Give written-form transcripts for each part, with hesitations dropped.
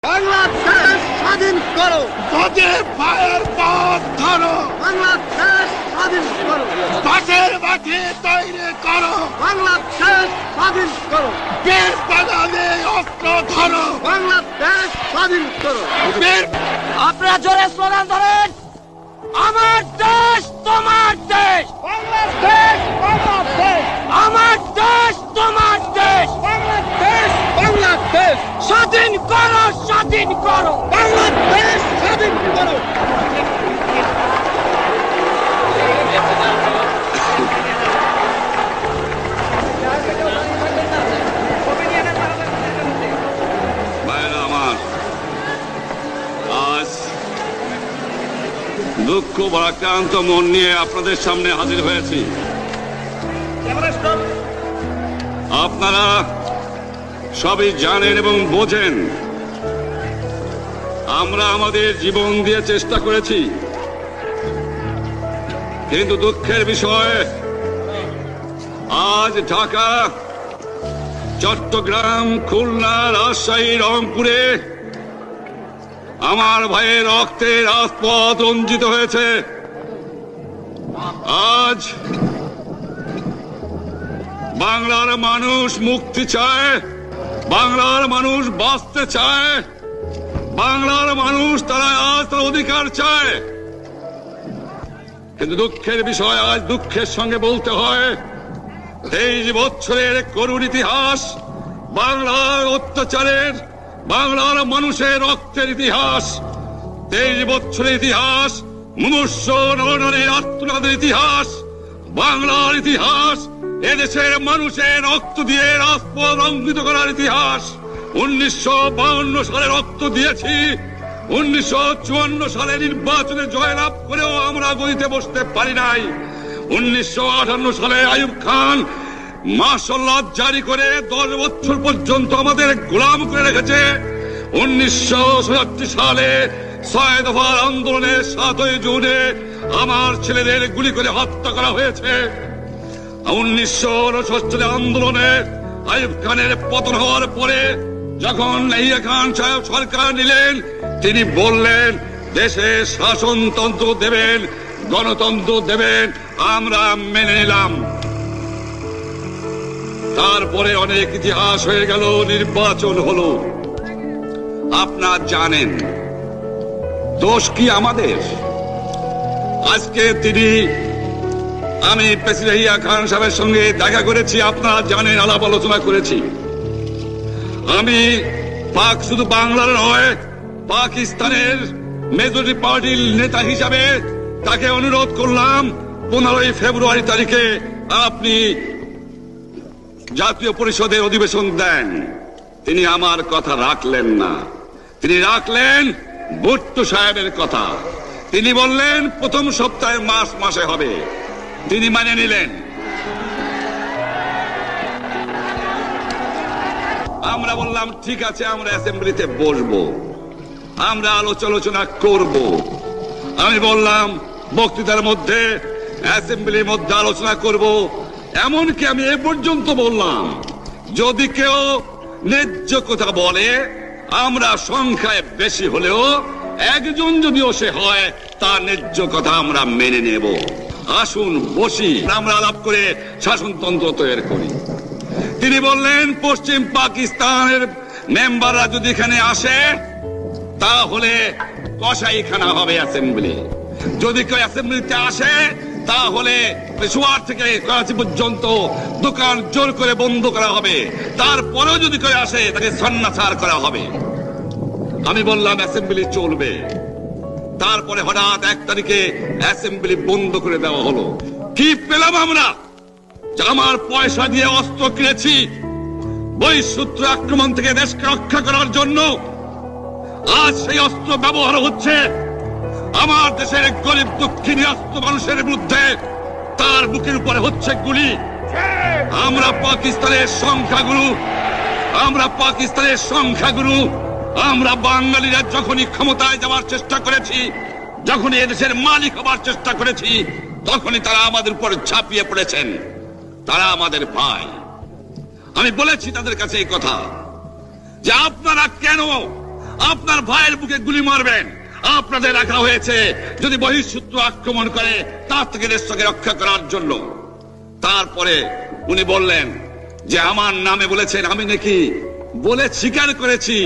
বাংলাদেশ স্বাধীন করো, তোদের পায়ের পথ ধরো, বাংলাদেশ স্বাধীন করো, পাশের মাঠে তৈরি করো, বাংলাদেশ স্বাধীন করো, বীর বাঙালি অস্ত্র ধরো, বাংলাদেশ স্বাধীন করো। আপনারা জোরে স্লোগান ধরেন, আমার দেশ তোমার দেশ, বাংলাদেশ বাংলাদেশ, আমার দেশ তোমার দেশ, বাংলাদেশ বাংলাদেশ, স্বাধীন করো, স্বাধীন করো। বাংলাদেশ স্বাধীন করো। ভাইরা আমার, আজ দুঃখ ভারাক্রান্ত মন নিয়ে আপনাদের সামনে হাজির হয়েছি। আপনারা সবই জানেন এবং বোঝেন আমরা আমাদের জীবন দিয়ে চেষ্টা করেছি, কিন্তু দুঃখের বিষয় আজ ঢাকা, চট্টগ্রাম, খুলনা, রাজশাহী, রংপুরে আমার ভাইয়ের রক্তে রাজপথ রঞ্জিত হয়েছে। আজ বাংলার মানুষ মুক্তি চায়, বাংলার মানুষ বাঁচতে চায়, বাংলার মানুষ তারা আজ তার অধিকার চায়। কিন্তু দুঃখের বিষয়, আজ দুঃখের সঙ্গে বলতে হয় 23 বছরের করুণ ইতিহাস, বাংলার অত্যাচারের, বাংলার মানুষের রক্তের ইতিহাস, 23 বছরের ইতিহাস, মুমূর্ষ নরনারীর আত্মনাদের ইতিহাস, বাংলার ইতিহাস, এদেশের মানুষের রক্ত দিয়ে রাজপথ রঞ্জিত করার ইতিহাস। 1952 সালে রক্ত দিয়েছি, 1954 সালে নির্বাচনে জয়লাভ করেও আমরা গদিতে বসতে পারি নাই। 1958 সালে আইয়ুব খান মার্শাল ল জারি করে 10 বছর পর্যন্ত আমাদের গোলাম করে রেখেছে। 1967 সালে 6 দফার আন্দোলনে 7ই জুনে আমার ছেলেদের গুলি করে হত্যা করা হয়েছে। 1969 আন্দোলনে আইয়ুব খানের পতন হওয়ার পরে যখন ইয়াহিয়া খান সাহেব সরকার নিলেন, তিনি বললেন দেশে শাসনতন্ত্র দেবেন, গণতন্ত্র দেবেন, আমরা মেনে নিলাম। তারপরে অনেক ইতিহাস হয়ে গেল, নির্বাচন হলো। আপনারা জানেন দোষ কি আমাদের? আজকে আমি প্রেসিডেন্ট ইয়াহিয়া খান সাহেবের সঙ্গে দেখা করেছি, আপনারা জানেন, আলাপ আলোচনা করেছি। আমি শুধু বাংলার নয়, পাকিস্তানের মেজরিটি পার্টির নেতা হিসাবে তাকে অনুরোধ করলাম 15 ফেব্রুয়ারি তারিখে আপনি জাতীয় পরিষদের অধিবেশন দেন। তিনি আমার কথা রাখলেন না, তিনি রাখলেন ভুট্টো সাহেবের কথা। তিনি বললেন প্রথম সপ্তাহে মাসে হবে, তিনি মানে নিলেন। আমরা বললাম ঠিক আছে, আমরা অ্যাসেম্বলিতে বসবো, আমরা আলোচনা করব। আমি বললাম বক্তৃতার মধ্যে, অ্যাসেম্বলির মধ্যে আলোচনা করব। এমনকি আমি এ পর্যন্ত বললাম যদি কেউ ন্যায্য কথা বলে, আমরা সংখ্যায় বেশি হলেও একজন যদিও সে হয়, তার ন্যায্য কথা আমরা মেনে নেব। আসুন বসি, আমরা আলাপ করে শাসনতন্ত্র তৈরি করি। তিনি বললেন পশ্চিম পাকিস্তানের মেম্বাররা যদি এখানে আসে তাহলে কসাইখানা হবে অ্যাসেম্বলি। যদি কেউ অ্যাসেম্বলিতে আসে তাহলে পেশোয়ার থেকে করাচি পর্যন্ত দোকান জোর করে বন্ধ করা হবে। তারপরেও যদি কেউ আসে তাকে সন্ন্যাসার করা হবে। আমি বললাম অ্যাসেম্বলি চলবে। তারপরে হঠাৎ 1 তারিখে অ্যাসেম্বলি বন্ধ করে দেওয়া হলো। কি পেলাম আমরা? আমার পয়সা দিয়ে অস্ত্র কিনেছি বহিঃশত্রু আক্রমণ থেকে দেশকে রক্ষা করার জন্য। আজ সেই অস্ত্র ব্যবহার হচ্ছে আমার দেশের গরিব দুঃখী নিরস্ত মানুষের বিরুদ্ধে। তার বুকের উপরে হচ্ছে গুলি। আমরা পাকিস্তানের সংখ্যাগুরু, আমরা বাঙালিরা যখনই ক্ষমতায় যাওয়ার চেষ্টা করেছি, যখনই এদেশের মালিক হবার চেষ্টা করেছি, তখনই তারা আমাদের উপর ঝাঁপিয়ে পড়েছেন। তারা আমাদের ভাই। আমি বলেছি তাদের কাছে এই কথা যে আপনারা কেন আপনার ভাইয়ের বুকে গুলি মারবেন। আপনাদের রাখা হয়েছে যদি বহিঃশত্রু আক্রমণ করে তার থেকে দেশকে রক্ষা করার জন্য। তারপরে উনি বললেন যে আমার নামে বলেছেন, আমি নাকি বলে স্বীকার করেছি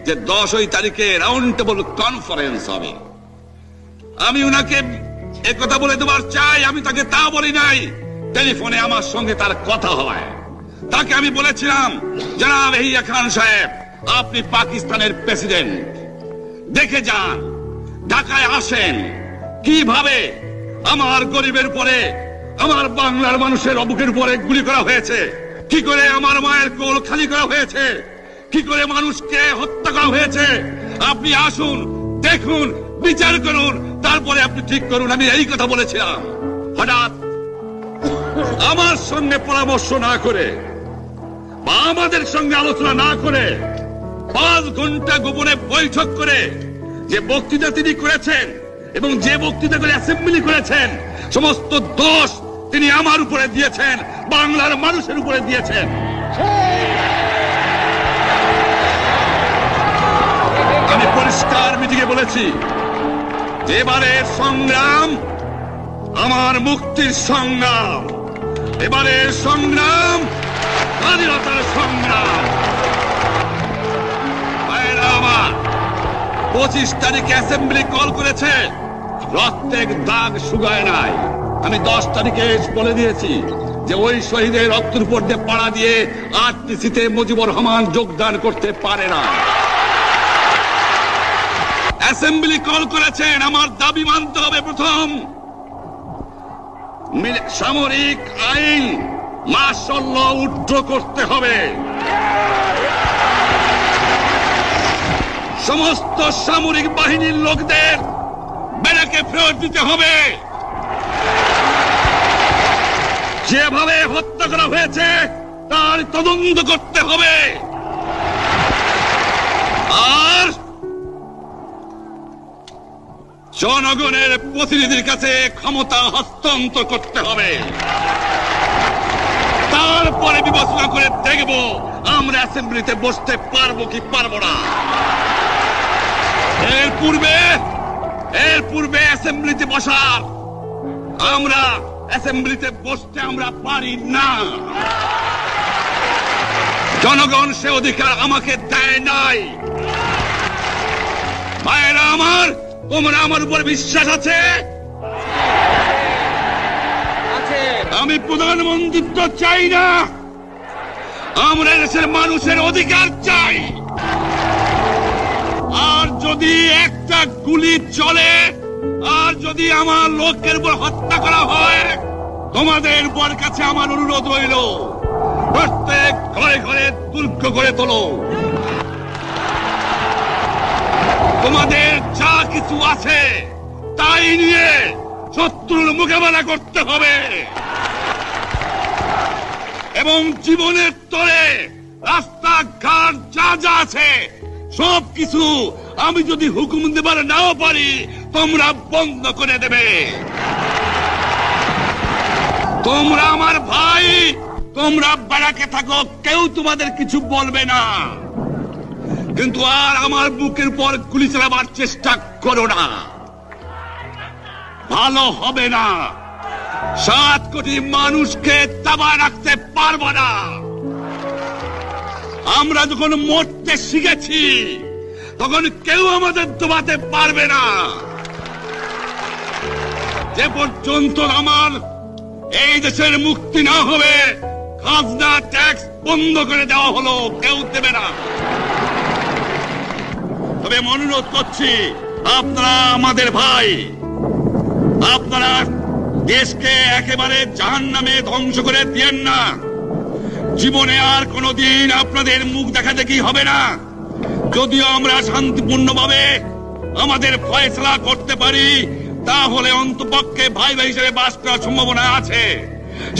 যে 10 তারিখে রাউন্ড টেবল কনফারেন্স হবে। আমি উনাকে একথা বলে দেবার চাই, আমি তাকে তা বলি নাই। টেলিফোনে আমার সঙ্গে তার কথা হয়। তাকে আমি বলেছিলাম, জনাব ইয়াহিয়া খান সাহেব, আপনি পাকিস্তানের প্রেসিডেন্ট, দেখে যান, ঢাকায় আসেন কিভাবে আমার গরিবের উপরে, আমার বাংলার মানুষের বুকের উপরে গুলি করা হয়েছে, কি করে আমার মায়ের কোল খালি করা হয়েছে, কি করে মানুষকে হত্যা করা হয়েছে। আপনি আসুন, দেখুন, বিচার করুন, তারপরে আপনি ঠিক করুন। আমি এই কথা বলেছিলাম। হঠাৎ আমার সঙ্গে পরামর্শ না করে বা আমাদের সঙ্গে আলোচনা না করে 5 ঘন্টা গোপনে বৈঠক করে যে বক্তৃতা তিনি করেছেন এবং যে বক্তৃতা করে অ্যাসেম্বলি করেছেন, সমস্ত দোষ তিনি আমার উপরে দিয়েছেন, বাংলার মানুষের উপরে দিয়েছেন। আমি পরিষ্কার মিটিংয়ে বলেছি যে এবারের সংগ্রাম আমার মুক্তির সংগ্রাম, এবারের সংগ্রাম স্বাধীনতার সংগ্রাম। আমার 25 তারিখে অ্যাসেম্বলি কল করেছে, রক্তের দাগ শুকায় নাই। আমি 10 তারিখে বলে দিয়েছি যে ওই শহীদের রক্তের উপর দিয়ে পাড়া দিয়ে আরটিসিতে মুজিবুর রহমান যোগদান করতে পারে না। অ্যাসেম্বলি কল করেছেন, আমার দাবি মানতে হবে। প্রথম, সামরিক আইন মার্শাল ল উড্র করতে হবে, সমস্ত সামরিক বাহিনীর লোকদের ব্যারাকে ফেরত দিতে হবে, যেভাবে হত্যা করা হয়েছে তার তদন্ত করতে হবে, আর জনগণের প্রতিনিধির কাছে ক্ষমতা হস্তান্তর করতে হবে। তারপরে বিবেচনা করে দেখব আমরা অ্যাসেম্বলিতে বসতে পারবো কি পারবো না। এর পূর্বে অ্যাসেম্বলিতে বসার, আমরা অ্যাসেম্বলিতে বসতে আমরা পারি না। জনগণ সে অধিকার আমাকে দেয় নাই। ভাইয়েরা আমার, তোমরা আমার উপর বিশ্বাস আছে? আমি প্রধানমন্ত্রিত্ব চাই না, আমরা দেশের মানুষের অধিকার চাই। আর যদি একটা গুলি চলে, আর যদি আমার লোকের উপর হত্যা করা হয়, তোমাদের উপর কাছে আমার অনুরোধ রইল, প্রত্যেক ঘরে ঘরে দুর্গ গড়ে তোলো। তোমাদের যা কিছু আছে তাই নিয়ে শত্রুর মোকাবেলা করতে হবে, এবং জীবনের তরে রাস্তাঘাট যা যা আছে সবকিছু আমি যদি হুকুম দেবার নাও পারি, তোমরা বন্ধ করে দেবে। তোমরা আমার ভাই, তোমরা ব্যারাকে থাকো, কেউ তোমাদের কিছু বলবে না, কিন্তু আর আমার বুকের পর গুলি চালাবার চেষ্টা করো না, ভালো হবে না। 7 কোটি মানুষকে দাবায় রাখতে পারবো না। আমরা যখন মরতে শিখেছি তখন কেউ আমাদের দবাতে পারবে না। যে পর্যন্ত আমার এই দেশের মুক্তি না হবে, খাজনা ট্যাক্স বন্ধ করে দেওয়া হলো, কেউ দেবে না। তবে আমি অনুরোধ করছি, আপনারা আমাদের ভাই, আপনারা দেশকে একেবারে জাহান্নামে ধ্বংস করে দিয়েন না। জীবনে আর কোনোদিন আপনাদের মুখ দেখা দেখি হবে না। যদিও আমরা শান্তিপূর্ণভাবে আমাদের ফয়সালা করতে পারি, তাহলে অন্তপক্ষে ভাই ভাই হিসেবে বাস করার সম্ভাবনা আছে।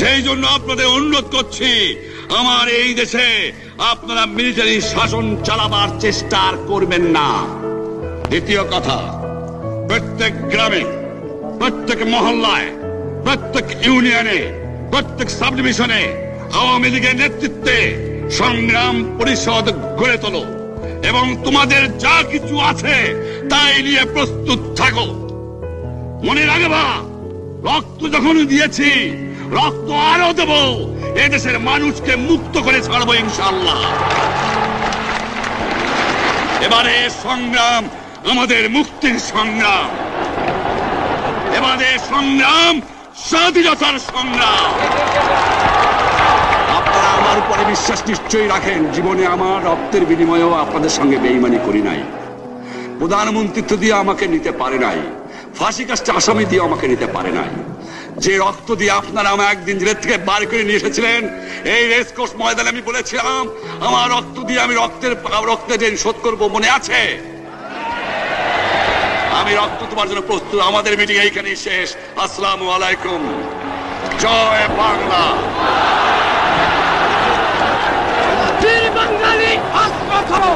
সেই জন্য আপনাদের অনুরোধ করছি, আমার এই দেশে আপনারা মিলিটারি শাসন চালাবার চেষ্টা আর করবেন না। দ্বিতীয় কথা, প্রত্যেক গ্রামে, প্রত্যেক মহল্লায়, প্রত্যেক ইউনিয়নে, প্রত্যেক সাব ডিভিশনে আওয়ামী লীগের নেতৃত্বে সংগ্রাম পরিষদ গড়ে তোলো এবং তোমাদের যা কিছু আছে তাই নিয়ে প্রস্তুত থাকো। মনে রাখবা, রক্ত যখন দিয়েছি, রক্ত আরো দেব। এদেশের মানুষকে মুক্ত করে ছাড়বো ইনশাআল্লাহ। এবারে সংগ্রাম আমাদের মুক্তির সংগ্রাম, এবারে সংগ্রাম স্বাধীনতার সংগ্রাম। আপনারা আমার উপরে বিশ্বাস নিশ্চয়ই রাখেন। জীবনে আমার রক্তের বিনিময়েও আপনাদের সঙ্গে বেঈমানি করি নাই। প্রধানমন্ত্রিত্ব দিয়ে আমাকে নিতে পারে নাই, ফাঁসি কাস্টে আসামি দিয়ে আমাকে নিতে পারে নাই। যে রক্ত দিয়ে আপনারা আমাকে একদিন জেলের থেকে বার করে নিয়ে এসেছিলেন, এই রেসকোর্স ময়দানে আমি বলেছিলাম আমার রক্ত দিয়ে আমি রক্তের ঋণ শোধ করবো, মনে আছে? আমি রক্ত তোমার জন্য প্রস্তুত। আমাদের মিটিং এইখানেই শেষ। আসসালামু আলাইকুম। জয় বাংলা। বীর বাঙালি অস্ত্র ধরো।